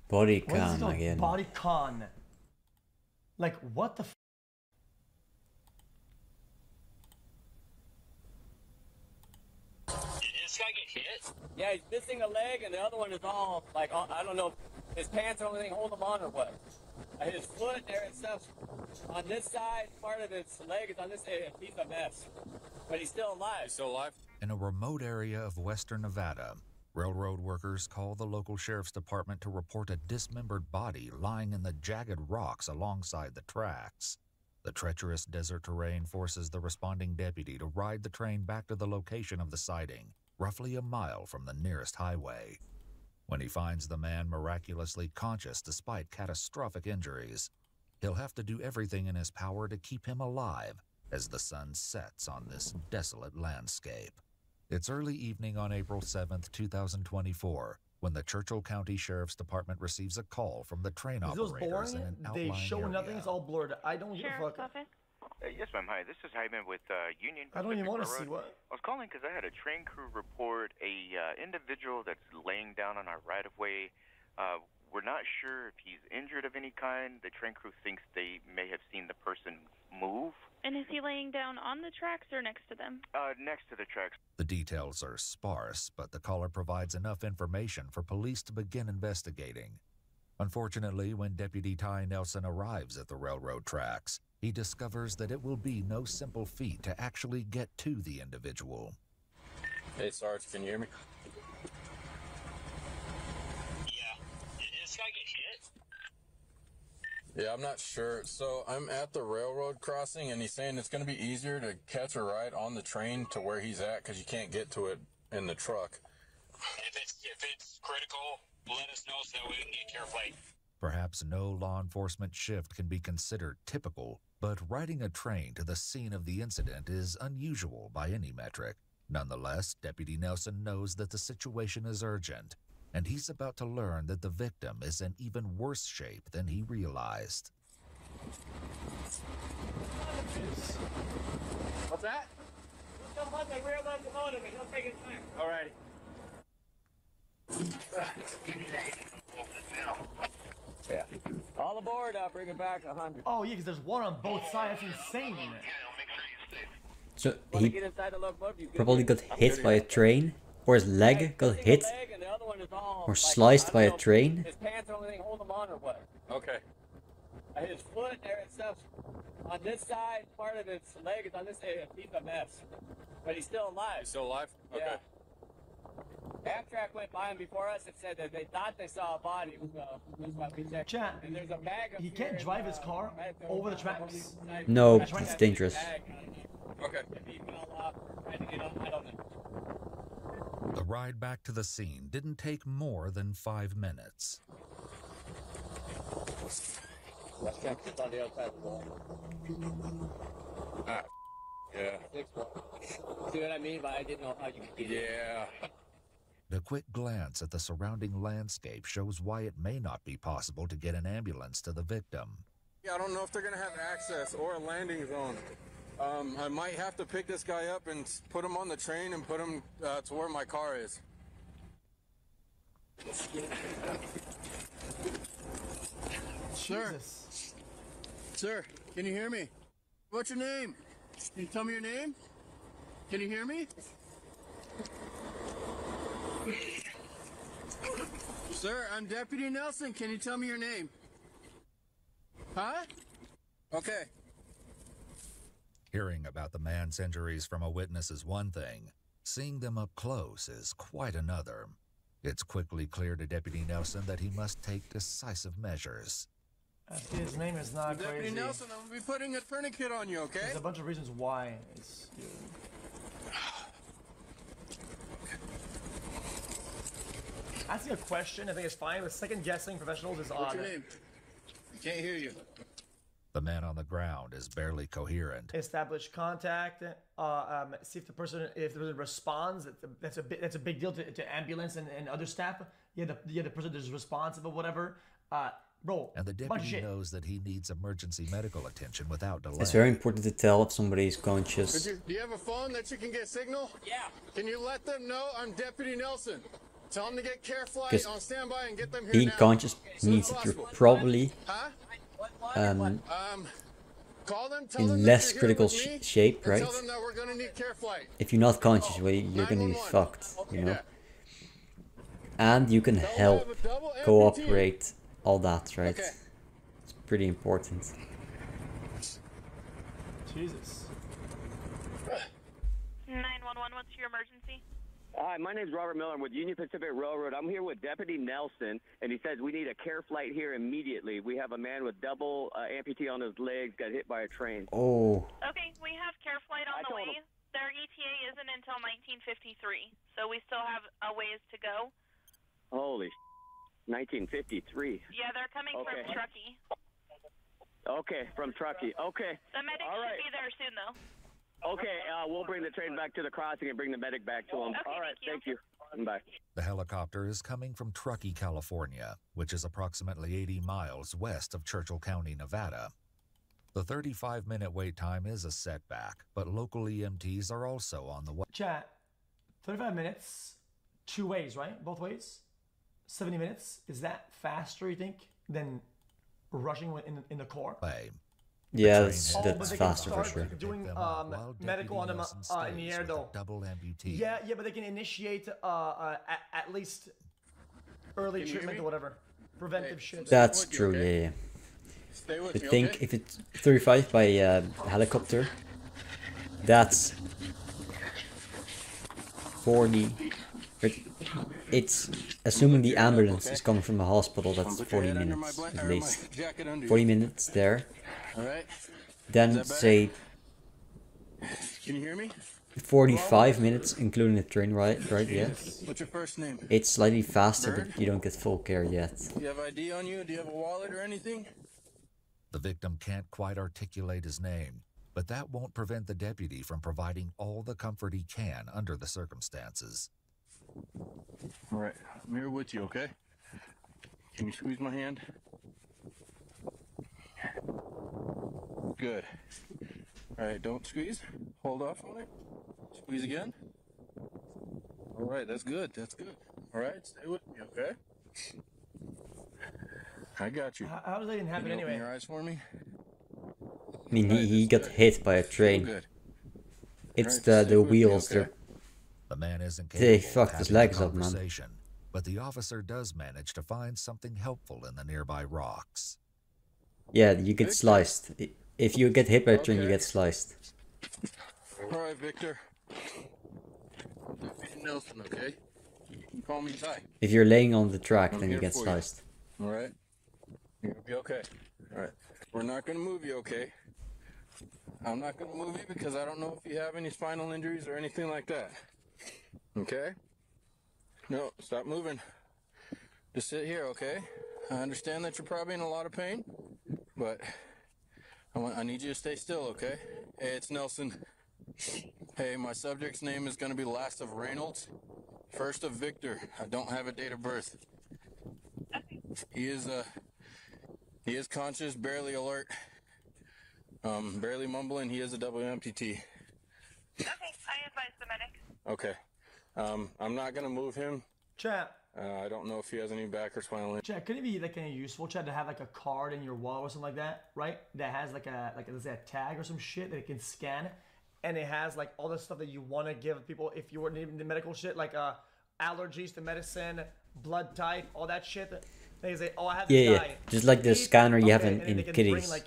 Body What is cam it called? again. Body con. Like, what the f? Did this guy get hit? Yeah, he's missing a leg, and the other one is all, like, I don't know, his pants or anything hold him on or what. His foot there and stuff on this side, part of his leg is on this side. He's a mess. But he's still alive. He's still alive? In a remote area of western Nevada, railroad workers call the local sheriff's department to report a dismembered body lying in the jagged rocks alongside the tracks. The treacherous desert terrain forces the responding deputy to ride the train back to the location of the sighting, roughly a mile from the nearest highway. When he finds the man miraculously conscious despite catastrophic injuries, he'll have to do everything in his power to keep him alive as the sun sets on this desolate landscape. It's early evening on April 7th, 2024, when the Churchill County Sheriff's Department receives a call from the train operators in an outlying They show area. nothing. It's all blurred. I don't give a Sheriff's fuck. office? Yes, ma'am. Hi, this is Hyman with Union I don't even Pacific want to see Railroad. what. I was calling because I had a train crew report a individual that's laying down on our right-of-way. We're not sure if he's injured of any kind. The train crew thinks they may have seen the person move. And is he laying down on the tracks or next to them? Next to the tracks. The details are sparse, but the caller provides enough information for police to begin investigating. Unfortunately, when Deputy Ty Nelson arrives at the railroad tracks, he discovers that it will be no simple feat to actually get to the individual. Hey, Sarge, can you hear me? Yeah. Did this guy get hit? Yeah, I'm not sure. So I'm at the railroad crossing, and he's saying it's going to be easier to catch a ride on the train to where he's at because you can't get to it in the truck. If it's critical, let us know so that we can get care plate. Perhaps no law enforcement shift can be considered typical, but riding a train to the scene of the incident is unusual by any metric. Nonetheless, Deputy Nelson knows that the situation is urgent, and he's about to learn that the victim is in even worse shape than he realized. What's that? Jump on the rear locomotive and he'll take it back. All righty. Yeah. All aboard, I'll bring it back 100. Oh yeah, because there's one on both sides. That's insane. So Want to he get inside the locomotive? You good? probably got I'm hit good by a here. train, or his leg got hit, Leg, and the other one is all, or like, sliced I by don't a know, train. His pants or anything hold him on or what. Okay. His foot there and stuff on this side, part of his leg is on this side. He's a mess. But he's still alive. He's still alive? Okay. Yeah. Amtrak went by him before us and said that they thought they saw a body. That's what we checked. Chat. And there's a bag up He here can't in, drive his car right there over the on tracks. side. No, That's right, it's that dangerous. bag, I don't know. Okay. If he fell off, tried to get up, I don't know. The ride back to the scene didn't take more than 5 minutes. That's it's on the other side of the wall. Yeah. See what I mean? But I didn't know how you could get it. Yeah. A quick glance at the surrounding landscape shows why it may not be possible to get an ambulance to the victim. Yeah, I don't know if they're gonna have access or a landing zone. I might have to pick this guy up and put him on the train and put him to where my car is. Sir, Jesus. sir, can you hear me? What's your name? Can you tell me your name? Can you hear me? Sir, I'm Deputy Nelson. Can you tell me your name? Huh? Okay. Hearing about the man's injuries from a witness is one thing. Seeing them up close is quite another. It's quickly clear to Deputy Nelson that he must take decisive measures. His name is not Deputy crazy. Nelson, I'm gonna be putting a tourniquet on you, okay? There's a bunch of reasons why it's. Asking a question, I think it's fine, but second guessing professionals is What's odd. your name? I can't hear you. The man on the ground is barely coherent. Establish contact. See if the person responds. That's a big deal to ambulance and other staff. The person that's responsive or whatever. Bro, And the bunch of deputy shit. knows that he needs emergency medical attention without delay. It's very important to tell if somebody is conscious. Do you have a phone that you can get signal? Yeah. Can you let them know I'm Deputy Nelson? Tell them to get care flight Because on standby and get them here being now. conscious means that you're probably Huh? Call them, tell in them that less you're here critical with me, shape, and right? tell them that we're gonna need care flight. If you're not conscious, well, you're gonna be 911. fucked, you know? Yeah. And you can They'll help, have a double amputee. cooperate, all that, right? Okay. It's pretty important. Jesus. 911, what's your emergency? Hi, my name's Robert Miller. I'm with Union Pacific Railroad. I'm here with Deputy Nelson, and he says we need a care flight here immediately. We have a man with double amputee on his legs, got hit by a train. Oh, Okay, we have care flight on the way. Their ETA isn't until 1953, so we still have a ways to go. Holy 1953. Yeah, they're coming Okay. from Truckee. Okay, from Truckee. Okay. The medic All right. should be there soon, though. Okay, we'll bring the train back to the crossing and bring the medic back to him. Okay, All right, thank you. thank you. Bye. The helicopter is coming from Truckee, California, which is approximately 80 miles west of Churchill County, Nevada. The 35-minute wait time is a setback, but local EMTs are also on the way. Chat. 35 minutes, 2 ways, right? Both ways. 70 minutes. Is that faster, you think, than rushing in the core? yeah, train that's, had but that's they can faster for start sure. doing Them up while medical on them Deputy Nelson in the stays air with a though. double amputee. Yeah, but they can initiate at least early Can you hear treatment me? or whatever, preventive shit. That's Would you, true, okay? yeah. Stay with But me, think okay? if it's 35 by helicopter, that's 40. It's assuming the ambulance is coming from the hospital. That's Put your 40 head under minutes my at or my least. jacket under 40 you. minutes there. All right. Then Is that better? say Can you hear me? 45 minutes, including the train ride. Right? Yeah. What's your first name? It's slightly faster, Bird? but you don't get full care yet. Do you have ID on you? Do you have a wallet or anything? The victim can't quite articulate his name, but that won't prevent the deputy from providing all the comfort he can under the circumstances. All right. I'm here with you, okay? Can you squeeze my hand? Good. All right, don't squeeze. Hold off on it. Squeeze again. All right, that's good. That's good. All right, stay with me, okay? I got you. How does that even happen Can you open anyway? your eyes for me? I mean, Right, he that's got good. hit by a Feel train. good. It's Alright, the stick with me, wheels. okay? The man isn't They capable of fucked his having a legs up, man. conversation, but the officer does manage to find something helpful in the nearby rocks. Yeah, you get Victor. sliced. If you get hit by a train, you Okay. get sliced. All right, Victor. Deputy Nelson, okay? You call me Ty. If you're laying on the track, I'm then you here get for you. sliced. All right? You're gonna be okay. All right. We're not gonna move you, okay? I'm not gonna move you because I don't know if you have any spinal injuries or anything like that. Okay? No, stop moving. Just sit here, okay? I understand that you're probably in a lot of pain, but I need you to stay still, okay? Hey, it's Nelson. Hey, my subject's name is gonna be last of Reynolds, first of Victor. I don't have a date of birth. He is conscious, barely alert, barely mumbling. He is a double amputee. Okay, I advise the medic. Okay. I'm not gonna move him. Chat. I don't know if he has any back or spinal injury. Chat, could it be like any useful, Chat, to have like a card in your wallet or something like that, right? That has like let's say a tag or some shit that it can scan, and it has like all the stuff that you want to give people if you were needing the medical shit, like allergies to medicine, blood type, all that shit. They say, oh, I have this Yeah, guy. yeah. Just like the Eat, scanner you have okay, in and then they can kitties. bring, like,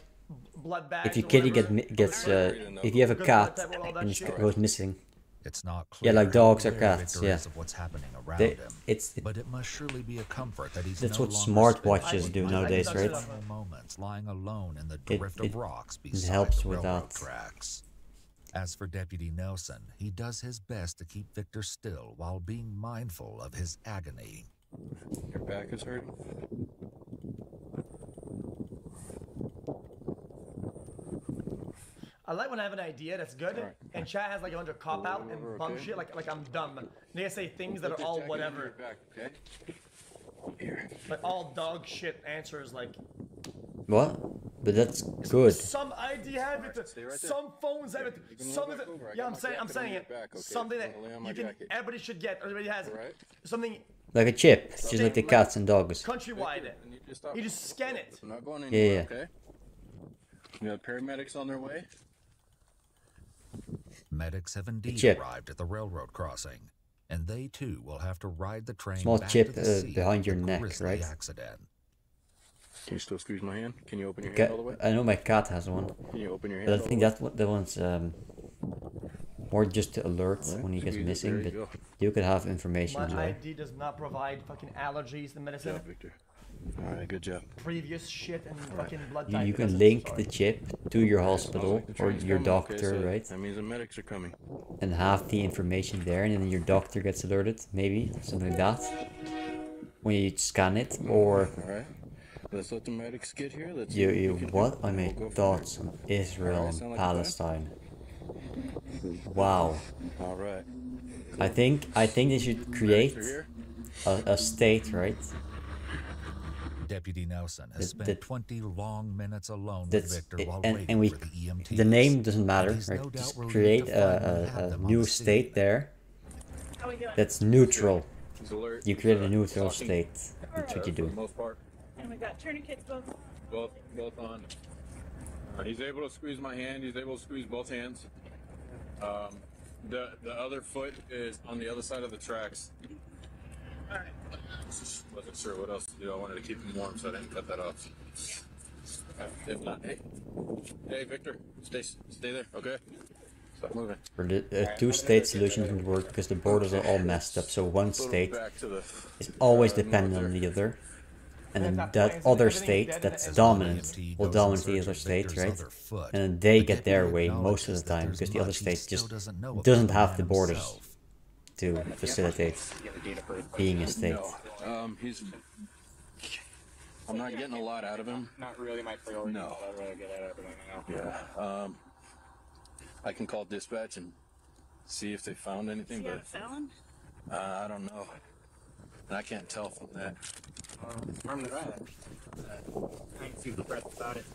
blood bags If your or kitty whatever. gets if you have a Good cat blood type, all that and it shit. goes missing, It's not Yeah, clear like how dogs or aware cats, Victor yeah. is of what's happening around They- him, it's- but it must surely be a comfort that he's that's no what longer smartwatches spending do one nowadays, of right? his final moments lying alone in the It- drift it- of rocks it beside helps the with railroad that. tracks. As for Deputy Nelson, he does his best to keep Victor still while being mindful of his agony. Your back is hurting. I like when I have an idea that's good, Alright. and chat has like a bunch of cop out and bum Okay. shit, like I'm dumb. They say things that Put are this all jacket under whatever, your back, okay? Here. like all dog shit answers. Like What? But that's good. some ID have it, Stay right there. some phones have it, You can some roll is back over. I yeah. got I'm my saying jacket it. under your back, okay? Something You that wanna lay on my you can, jacket? everybody should get. Everybody has it. Alright. Something Like a chip, just like the cats and dogs. Countrywide. You just scan it. I'm not going Yeah, anywhere, yeah. okay? We have paramedics on their way. Medics have indeed chip. arrived at the railroad crossing, and they too will have to ride the train Small back chip to the scene behind of your the neck, grisly right? accident. Can you still squeeze my hand? Can you open your hand all the way? I know my cat has one. Can you open your hand But I all think the way? that's what the one's more just to alert when he gets squeeze it, missing, there you but go. you could have information My as well. ID does not provide fucking allergies to medicine. Good job, Victor. All right, good job. Previous shit and fucking blood You type. can medicine, link sorry. the chip to your hospital The or train's your coming, doctor, okay, so right? That means the medics are coming. And have the information there, and then your doctor gets alerted, maybe something like that. When you scan it, or All right. Let's let the medics get here. Let's see you what we can what? do, I and make we'll go from thoughts on Israel Alright, and sound like a plan? Palestine. Wow. there. All right. I think they should create Medics are here. a state, right? Deputy Nelson has That- spent 20 long minutes alone with That's Victor while and waiting we for the EMTs. the name doesn't And matter, he's right? no doubt Just relieved create to finally have a them on new the state scene. there How we doing? that's neutral. He's alert. You create a neutral Talking, state. That's what you For the do. most part, And we got tourniquets both. both on. He's able to squeeze my hand. He's able to squeeze both hands. The other foot is on the other side of the tracks. All right. Just wasn't sure what else to do. I wanted to keep him warm, so I didn't cut that off. If not, hey, Victor, stay there, okay? Stop moving. For the two-state solution doesn't work because the borders are all messed up. So one Little state back to the is always north dependent on there. the other, and then That that point, other everything state dead that's and- dominant EMT will goes in dominate the search other of state, Victor's right? other foot. And then they The get their deputy way most of acknowledges the that time there's because the other much he state still just doesn't know about doesn't the have man the borders himself. to facilitate being a state. No, I'm not getting a lot out of him. Not really my priority. No. I'd rather get out of it now. Yeah. I can call dispatch and see if they found anything, but felon? I don't know. And I can't tell from that. I'm the guy. I ain't too depressed about it.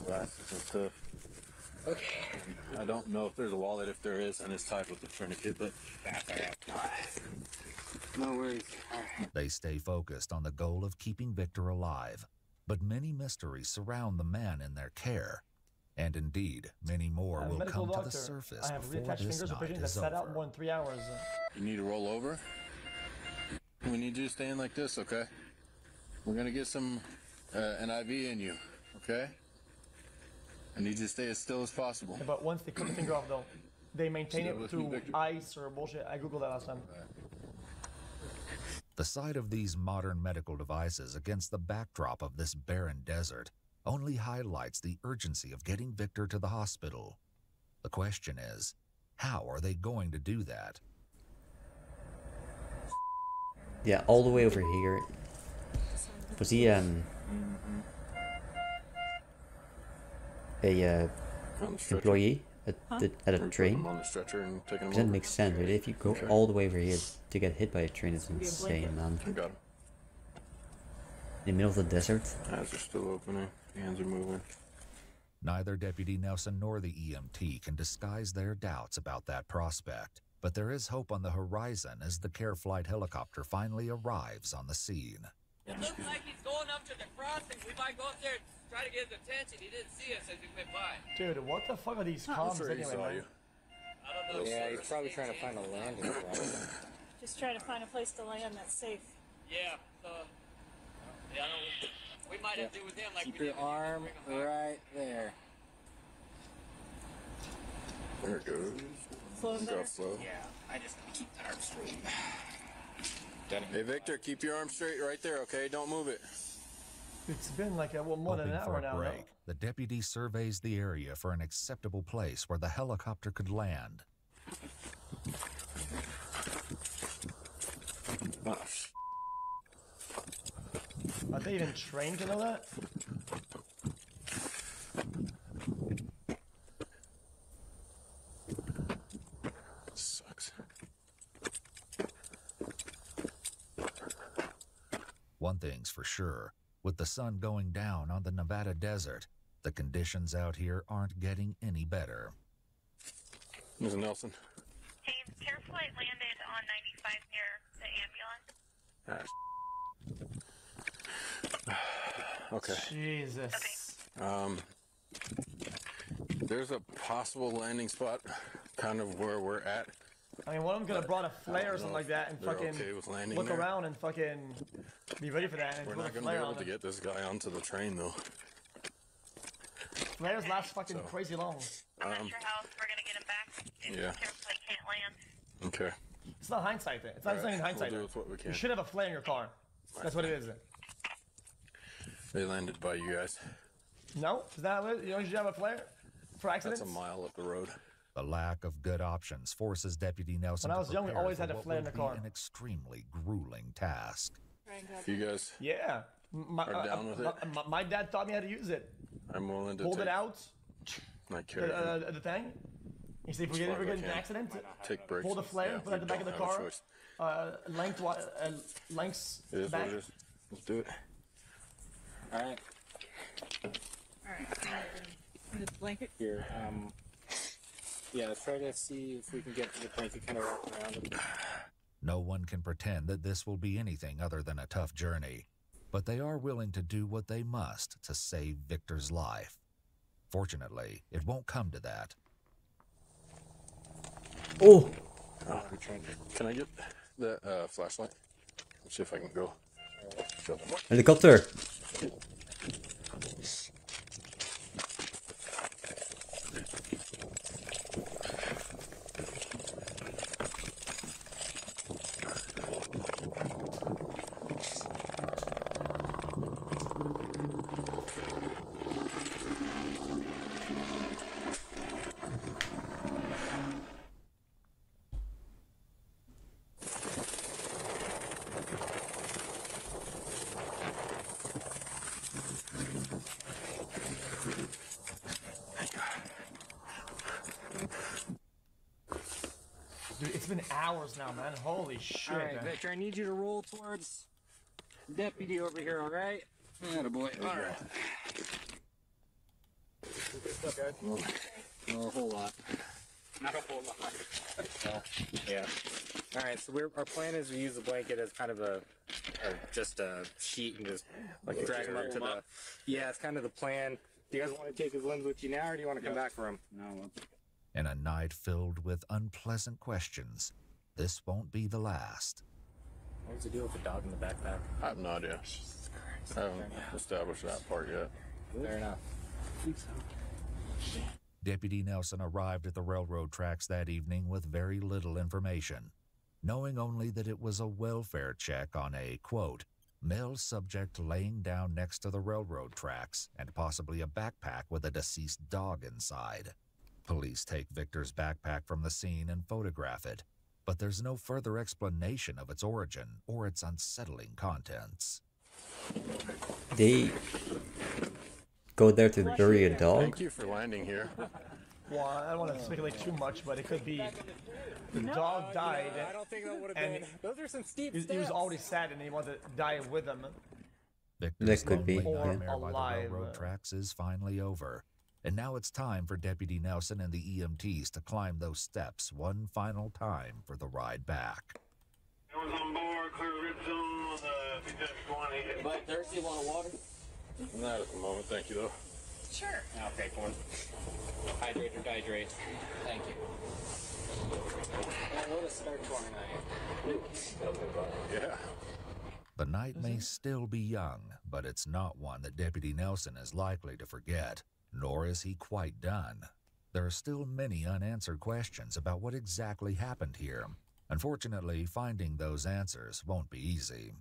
Glasses and stuff. Okay. I don't know if there's a wallet. If there is, and it's tied with the tourniquet, but No worries. They stay focused on the goal of keeping Victor alive, but many mysteries surround the man in their care. And indeed, many more I'm a will medical come to doctor. the surface I have before reattached this fingers of night patients that is sat out over. more than 3 hours. you need to roll over. We need you to stay in like this, okay? We're gonna get some an IV in you, okay? I need you to stay as still as possible. But once they cut the finger off, though, they maintain Still it with me, through Victor? ice or bullshit. I googled that last time. The sight of these modern medical devices against the backdrop of this barren desert only highlights the urgency of getting Victor to the hospital. The question is, how are they going to do that? Yeah, all the way over here. Was he a On the stretcher. employee at a Put him train? on the stretcher and take him That over. makes sense, right? If you go all the way over here to get hit by a train, it's insane, man. I got him. In the middle of the desert. Eyes are still opening. Hands are moving. Neither Deputy Nelson nor the EMT can disguise their doubts about that prospect, but there is hope on the horizon as the care flight helicopter finally arrives on the scene. It looks like he's going up to the crossing. We might go up there and try to get his attention. He didn't see us as we went by. Dude, what the fuck are these comms Sure, he anyway, saw man? you. I don't know. Yeah, he's probably trying to find a landing spot. Just trying to find a place to land that's safe. Yeah. Yeah, we might have to do with him like Keep we your did. arm right there. There it goes. Flow better. Go slow. Yeah, I just need to keep that arm straight. Hey, Victor, keep your arm straight right there, okay? Don't move it. It's been like more than Hoping an for hour a now. break, No? the deputy surveys the area for an acceptable place where the helicopter could land. Oh, Are they even trained to know that? sucks. One thing's for sure, with the sun going down on the Nevada desert, the conditions out here aren't getting any better. Mrs. Nelson. Hey, care flight landed on 95 near Okay. Jesus. There's a possible landing spot kind of where we're at. I mean, one of them could have brought a flare or something like that and they're fucking okay with landing look there. around and fucking be ready for that. And We're put not a going to be flare able on to it. get this guy onto the train, though. Flares last fucking crazy long. I'm at your house. We're gonna get him back. If Yeah. Carefully can't land. Okay. It's not hindsight. It's not even hindsight. We'll do with what we can. You should have a flare in your car. That's what it is. They landed by you guys. No? Is that what? You don't usually have a flare for accidents? That's a mile up the road. The lack of good options forces Deputy Nelson When I to was young, we prepare always for had a what flare in will the car. be an extremely grueling task. You guys Yeah. are down with it? My dad taught me how to use it. I'm willing to Hold take it out. my carry. The thing. You see, if we get far as I in an can. accident, Take breaks. pull the flare, Yeah, put it at the back of the don't have a car. choice. Lengths It is back. what it is. Let's do it. All right. The blanket? Here. Yeah, let's try to see if we can get the blanket kind of wrapped around it. No one can pretend that this will be anything other than a tough journey, but they are willing to do what they must to save Victor's life. Fortunately, it won't come to that. Oh! Can I get that flashlight? Let's see if I can go. Helicopter! Dude, it's been hours now, man. Holy shit. All right, man. Victor, I need you to roll towards the deputy over here, all right? Attaboy. All right. Not a whole lot. Not a whole lot. Well, yeah. All right, so our plan is to use the blanket as kind of just a sheet and just like drag him up to the. Yeah, it's kind of the plan. Do you guys want to take his limbs with you now, or do you want to come back for him? No. In a night filled with unpleasant questions, this won't be the last. What's the deal with the dog in the backpack? I have no idea. I haven't established that part yet. Fair enough. Deputy Nelson arrived at the railroad tracks that evening with very little information, knowing only that it was a welfare check on a, quote, male subject laying down next to the railroad tracks and possibly a backpack with a deceased dog inside. Police take Victor's backpack from the scene and photograph it, but there's no further explanation of its origin or its unsettling contents. They go there to bury a dog? Thank you for landing here. Well, I don't want to speculate too much, but it could be the dog died. I don't think that would have and been. Those are some steep he steps. was already sad and he wanted to die with him. Victor's That could be, lonely yeah. nightmare by the Alive. railroad tracks is finally over, and now it's time for Deputy Nelson and the EMTs to climb those steps one final time for the ride back. Everyone's on board, clear red zone on the B-21. But thirsty, want water? Not at the moment, thank you though. Sure. I'll take one. Hydrate or dihydrate. Thank you. What a start to our night. Yeah. The night may still be young, but it's not one that Deputy Nelson is likely to forget, nor is he quite done. There are still many unanswered questions about what exactly happened here. Unfortunately, finding those answers won't be easy.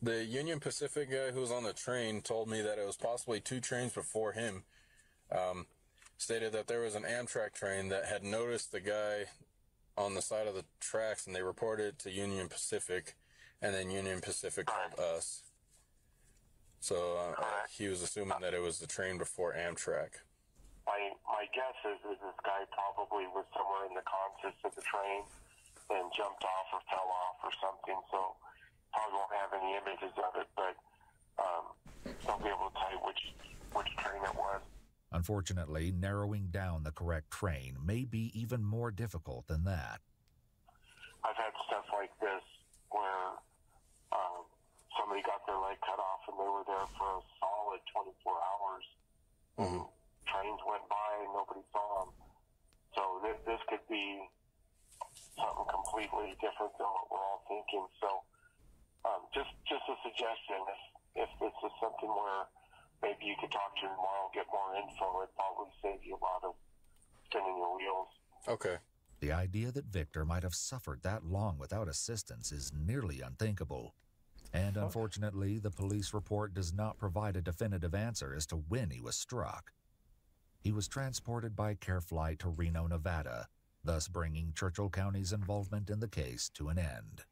The Union Pacific guy who was on the train told me that it was possibly 2 trains before him. Stated that there was an Amtrak train that had noticed the guy on the side of the tracks, and they reported it to Union Pacific, and then Union Pacific called us. So he was assuming that it was the train before Amtrak. My guess is this guy probably was somewhere in the consist of the train and jumped off or fell off or something, so probably won't have any images of it, but they'll be able to tell you which train it was. Unfortunately, narrowing down the correct train may be even more difficult than that. I've had stuff like this where their leg cut off, and they were there for a solid 24 hours. Mm-hmm. Trains went by and nobody saw them. So this could be something completely different than what we're all thinking. So just a suggestion, if this is something where maybe you could talk to him tomorrow, get more info, it'd probably save you a lot of spinning your wheels. Okay. The idea that Victor might have suffered that long without assistance is nearly unthinkable. And unfortunately, the police report does not provide a definitive answer as to when he was struck. He was transported by care flight to Reno, Nevada, thus bringing Churchill County's involvement in the case to an end.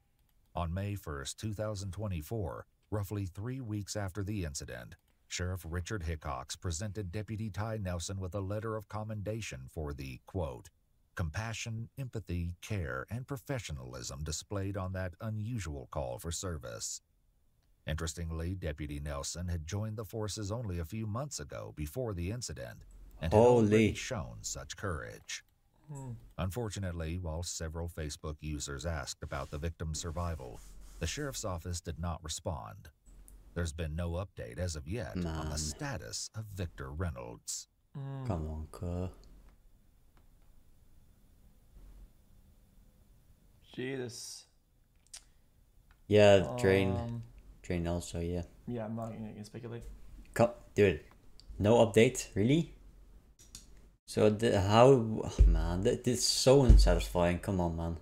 On May 1st, 2024, roughly 3 weeks after the incident, Sheriff Richard Hickox presented Deputy Ty Nelson with a letter of commendation for the, quote, compassion, empathy, care, and professionalism displayed on that unusual call for service. Interestingly, Deputy Nelson had joined the forces only a few months ago before the incident and had already shown such courage. Unfortunately, while several Facebook users asked about the victim's survival, the sheriff's office did not respond. There's been no update as of yet on the status of Victor Reynolds. Come on, cuh. Jesus. Yeah, train also, yeah. Yeah, I'm not gonna speculate. Dude, no update, really? So how, man, this is so unsatisfying. Come on, man.